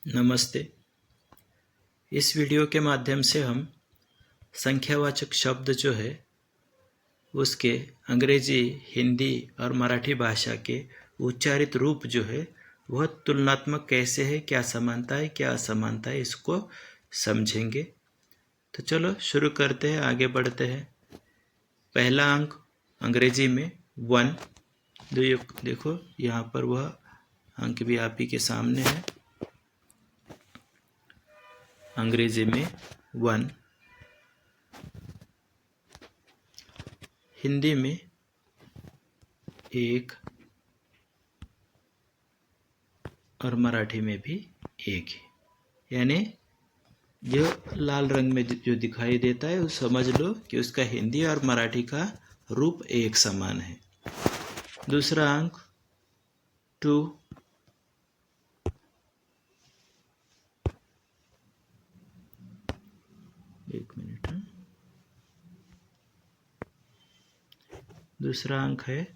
नमस्ते। इस वीडियो के माध्यम से हम संख्यावाचक शब्द जो है उसके अंग्रेजी, हिंदी और मराठी भाषा के उच्चारित रूप जो है वह तुलनात्मक कैसे है, क्या समानता है, क्या असमानता है, इसको समझेंगे। तो चलो शुरू करते हैं, आगे बढ़ते हैं। पहला अंक अंग्रेजी में 1। देखो यहाँ पर वह अंक भी आप ही के सामने है। अंग्रेजी में 1, हिंदी में 1 और मराठी में भी 1 है। यानी जो लाल रंग में जो दिखाई देता है वो समझ लो कि उसका हिंदी और मराठी का रूप एक समान है। दूसरा अंक 2, एक मिनट। दूसरा अंक है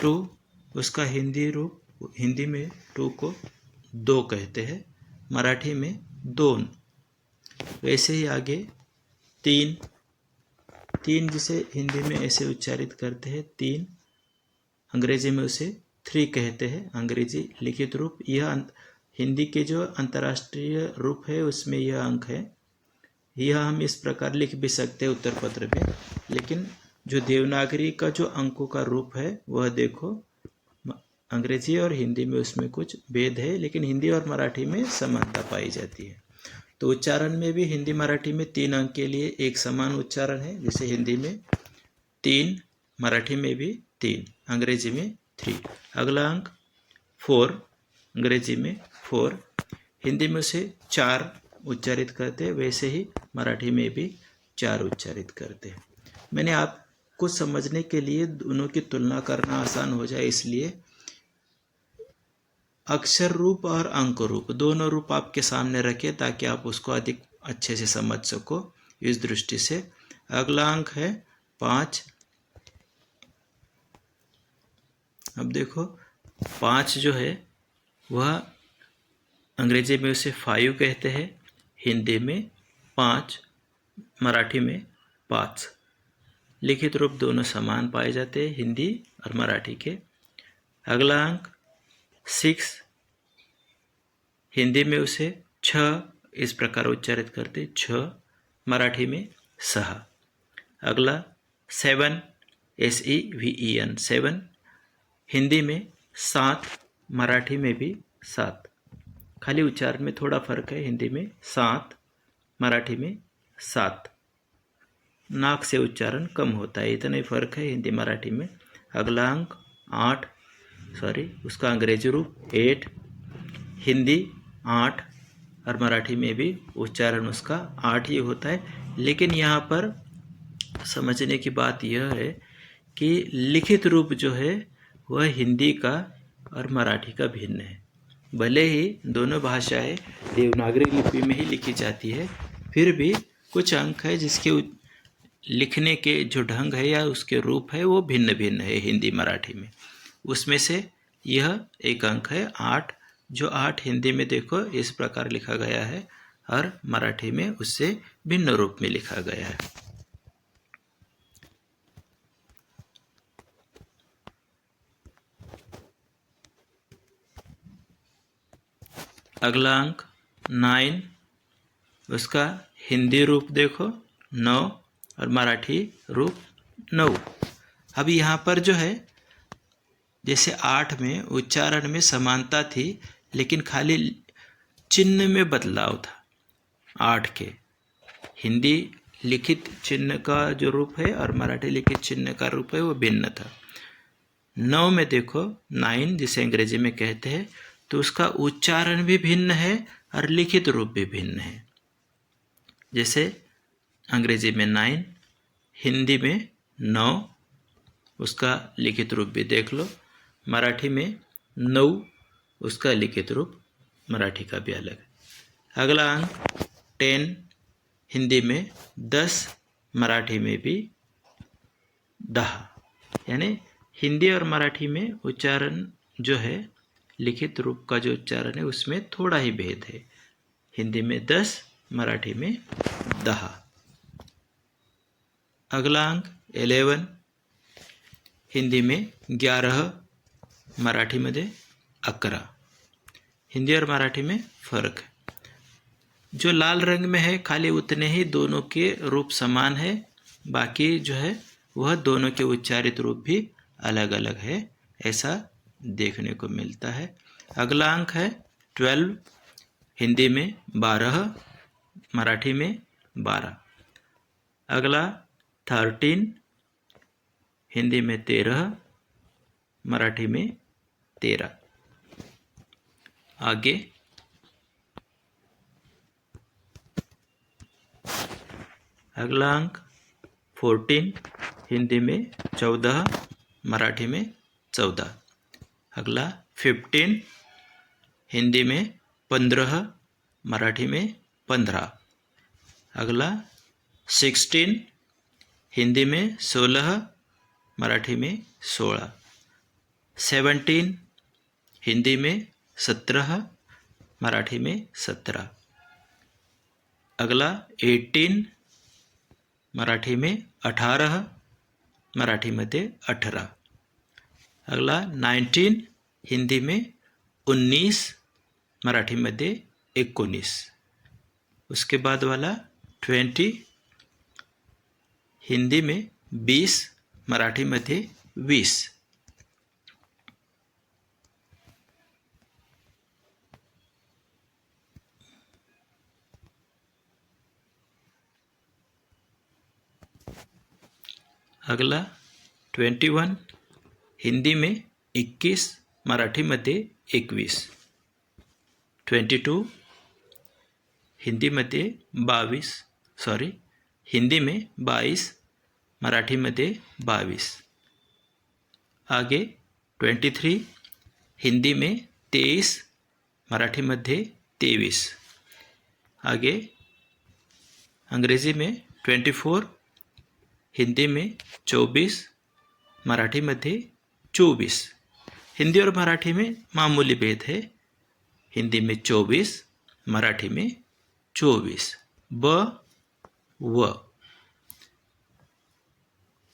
2, उसका हिंदी रूप, हिंदी में 2 को 2 कहते हैं, मराठी में 2। वैसे ही आगे 3 जिसे हिंदी में ऐसे उच्चारित करते हैं 3, अंग्रेजी में उसे 3 कहते हैं। अंग्रेजी लिखित रूप, यह हिंदी के जो अंतर्राष्ट्रीय रूप है उसमें यह अंक है। यह हम इस प्रकार लिख भी सकते हैं उत्तर पत्र में, लेकिन जो देवनागरी का जो अंकों का रूप है वह देखो, अंग्रेजी और हिंदी में उसमें कुछ भेद है, लेकिन हिंदी और मराठी में समानता पाई जाती है। तो उच्चारण में भी हिंदी मराठी में 3 अंक के लिए एक समान उच्चारण है, जैसे हिंदी में 3, मराठी में भी 3, अंग्रेजी में 3। अगला अंक 4, अंग्रेजी में 4, हिंदी में उसे 4 उच्चारित करते हैं, वैसे ही मराठी में भी 4 उच्चारित करते हैं। मैंने आपको समझने के लिए दोनों की तुलना करना आसान हो जाए इसलिए अक्षर रूप और अंक रूप दोनों रूप आपके सामने रखें ताकि आप उसको अधिक अच्छे से समझ सको। इस दृष्टि से अगला अंक है 5। अब देखो 5 जो है वह अंग्रेजी में उसे 5 कहते हैं, हिंदी में 5, मराठी में 5। लिखित रूप दोनों समान पाए जाते हैं हिंदी और मराठी के। अगला अंक 6, हिंदी में उसे 6 इस प्रकार उच्चारित करते, 6, मराठी में 6। अगला 7, SEVEN 7, हिंदी में 7, मराठी में भी 7। खाली उच्चारण में थोड़ा फर्क है, हिंदी में 7, मराठी में 7। नाक से उच्चारण कम होता है, इतना ही फर्क है हिंदी मराठी में। अगला अंक 8, उसका अंग्रेजी रूप 8, हिंदी 8 और मराठी में भी उच्चारण उसका 8 ही होता है। लेकिन यहाँ पर समझने की बात यह है कि लिखित रूप जो है वह हिंदी का और मराठी का भिन्न है। भले ही दोनों भाषाएं देवनागरी लिपि में ही लिखी जाती है, फिर भी कुछ अंक है जिसके लिखने के जो ढंग है या उसके रूप है वो भिन्न भिन्न है हिंदी मराठी में। उसमें से यह एक अंक है 8, जो 8 हिंदी में देखो इस प्रकार लिखा गया है और मराठी में उससे भिन्न रूप में लिखा गया है। अगला अंक 9, उसका हिंदी रूप देखो 9 और मराठी रूप 9। अब यहाँ पर जो है जैसे 8 में उच्चारण में समानता थी, लेकिन खाली चिन्ह में बदलाव था। 8 के हिंदी लिखित चिन्ह का जो रूप है और मराठी लिखित चिन्ह का रूप है वो भिन्न था। 9 में देखो 9 जिसे अंग्रेजी में कहते हैं, तो उसका उच्चारण भी भिन्न है और लिखित रूप भी भिन्न है। जैसे अंग्रेजी में 9, हिंदी में 9, उसका लिखित रूप भी देख लो। मराठी में 9, उसका लिखित रूप मराठी का भी अलग है। अगला अंक 10, हिंदी में 10, मराठी में भी 10। यानी हिंदी और मराठी में उच्चारण जो है लिखित रूप का जो उच्चारण है उसमें थोड़ा ही भेद है। हिंदी में 10, मराठी में 10। अगला अंक 11, हिंदी में 11, मराठीमध्ये 11। हिंदी और मराठी में फर्क है। जो लाल रंग में है खाली उतने ही दोनों के रूप समान है, बाकी जो है वह दोनों के उच्चारित रूप भी अलग अलग है, ऐसा देखने को मिलता है। अगला अंक है 12, हिंदी में 12, मराठी में 12। अगला 13, हिंदी में 13, मराठी में 13। आगे अगला अंक 14, हिंदी में 14, मराठी में 14। अगला 15, हिंदी में 15, मराठी में 15। अगला 16, हिंदी में 16, मराठी में 16। 17, हिंदी में 17, मराठी में 17। अगला 18, मराठी में 18, मराठी मध्ये 18। अगला 19, हिंदी में 19, मराठी मध्ये 19। उसके बाद वाला 20, हिंदी में 20, मराठी मध्ये 20। अगला 21, हिंदी में 21, मराठी मध्ये 21। 22, हिंदी मध्ये 22, हिंदी में 22, मराठी मध्ये 22। आगे 23, हिंदी में 23, मराठी मध्ये 23। आगे अंग्रेजी में 24, हिंदी में 24, मराठी मध्ये 24। हिंदी और मराठी में मामूली भेद है। हिंदी में 24, मराठी में 24। ब व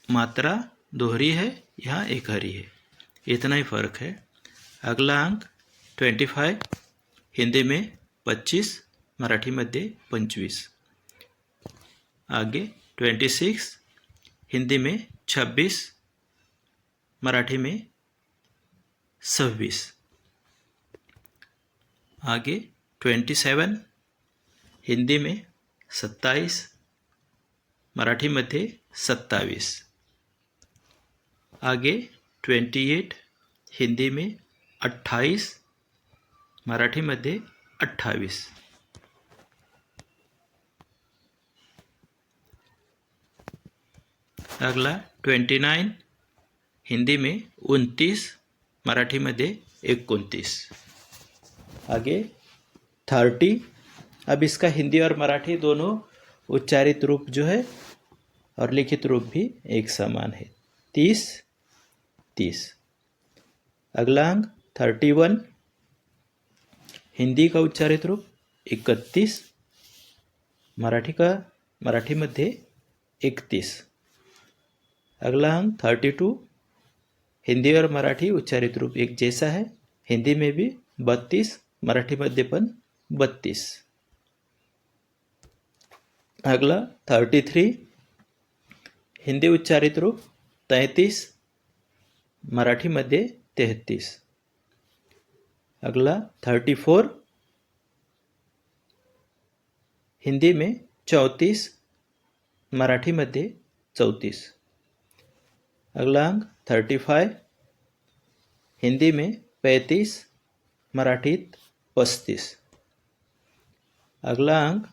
मात्रा दोहरी है, यहाँ एक हरी है, इतना ही फर्क है। अगला अंक 25, हिंदी में 25, मराठी मध्ये 25। आगे 26, हिंदी में 26, मराठी में 26। आगे 27, हिंदी में 27, मराठी मध्ये 27। आगे 28, हिंदी में 28, मराठी मध्ये 28। अगला 29, हिंदी में 29, मराठी मध्ये 29। आगे 30, अब इसका हिंदी और मराठी दोनों उच्चारित रूप जो है और लिखित रूप भी एक समान है। 30, 30। अगला अंक 31, हिंदी का उच्चारित रूप 31, मराठी मध्ये 31। अगला अंक 32, हिंदी और मराठी उच्चारित रूप एक जैसा है, हिंदी में भी 32, मराठी मध्ये पण 32। अगला 33, हिंदी उच्चारित रूप 33, मराठी मध्ये 33। अगला 34, हिंदी में 34, मराठी मध्ये 34। अगला अंक 35, हिंदी में 35, मराठीत 35। अगला अंक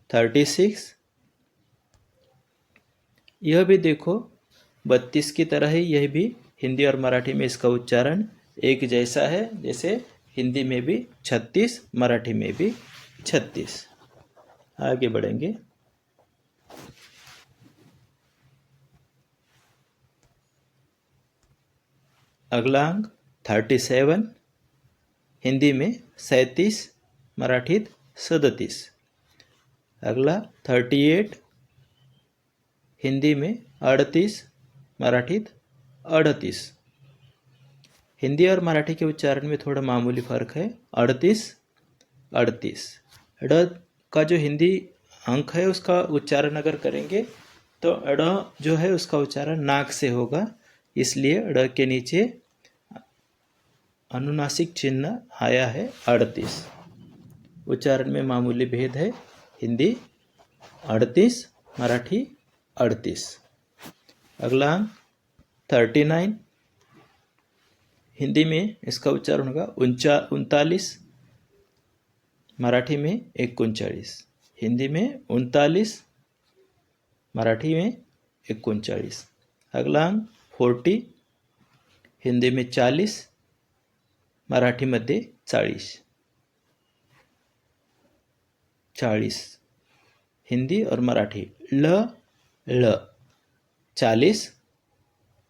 36, यह भी देखो 32 की तरह ही यह भी हिंदी और मराठी में इसका उच्चारण एक जैसा है, जैसे हिंदी में भी 36, मराठी में भी 36। आगे बढ़ेंगे। अगला अंक 37, हिंदी में 37, मराठीत 37. अगला 38, हिंदी में 38, मराठीत 38. हिंदी और मराठी के उच्चारण में थोड़ा मामूली फर्क है. 38, 38. ड का जो हिंदी अंक है उसका उच्चारण अगर करेंगे तो ड जो है उसका उच्चारण नाक से होगा, इसलिए ड के नीचे अनुनासिक चिन्ह आया है 38. उच्चारण में मामूली भेद है. हिंदी 38, मराठी 38. अगला 39, हिंदी में इसका उच्चारण होगा 39, मराठी में 39. हिंदी में 39, मराठी में 39. अगला 40, हिंदी में 40, मराठीमध्ये 40. 40 हिंदी और मराठी ल 40,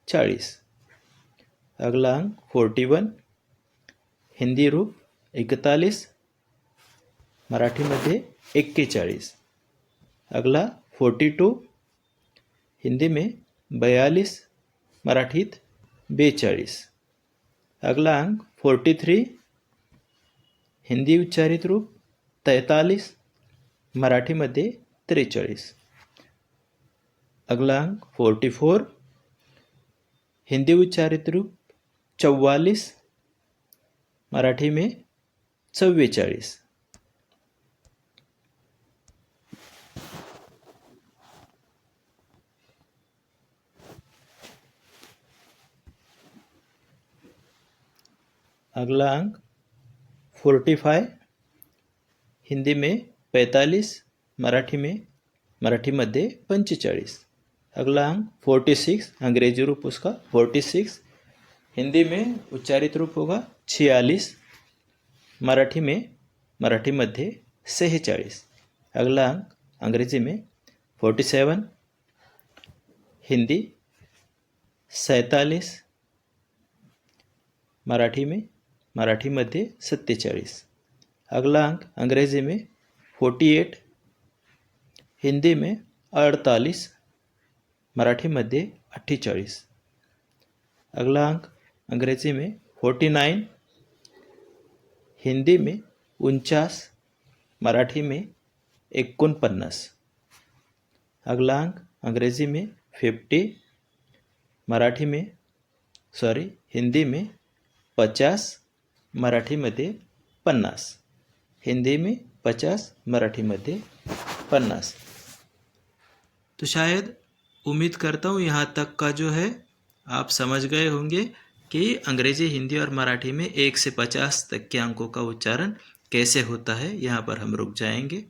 40. अगला अंक 41, हिंदी रूप 41, मराठीमध्ये 41. अगला 42, हिंदी में 42, मराठीत 42. अगला अंक 43, हिंदी उच्चारित रूप 43, मराठीमध्ये 43. अगला अंक 44, हिंदी उच्चारित रूप 44, मराठी में 44. अगला अंक 45, हिंदी में 45, मराठीमध्ये 45. अगला अंक 46, अंग्रेजी रूप उसका 46, हिंदी में उच्चारित रूप होगा 46, मराठीमध्ये 46. अगला अंक अंग्रेजी में 47, हिंदी 47, मराठीमध्ये 47. अगला अंक अंग्रेजी में 48, हिंदी में 48, मराठीमध्ये 48. अगला अंक अंग्रेजी में 49, हिंदी में 49, मराठी में 49. अगला अंक अंग्रेजी में 50, हिंदी में 50, मराठीमध्ये 50. हिंदी में 50, मराठीमध्ये 50. तो शायद उम्मीद करता हूँ यहाँ तक का जो है आप समझ गए होंगे कि अंग्रेजी, हिंदी और मराठी में 1 से 50 तक के अंकों का उच्चारण कैसे होता है. यहाँ पर हम रुक जाएंगे.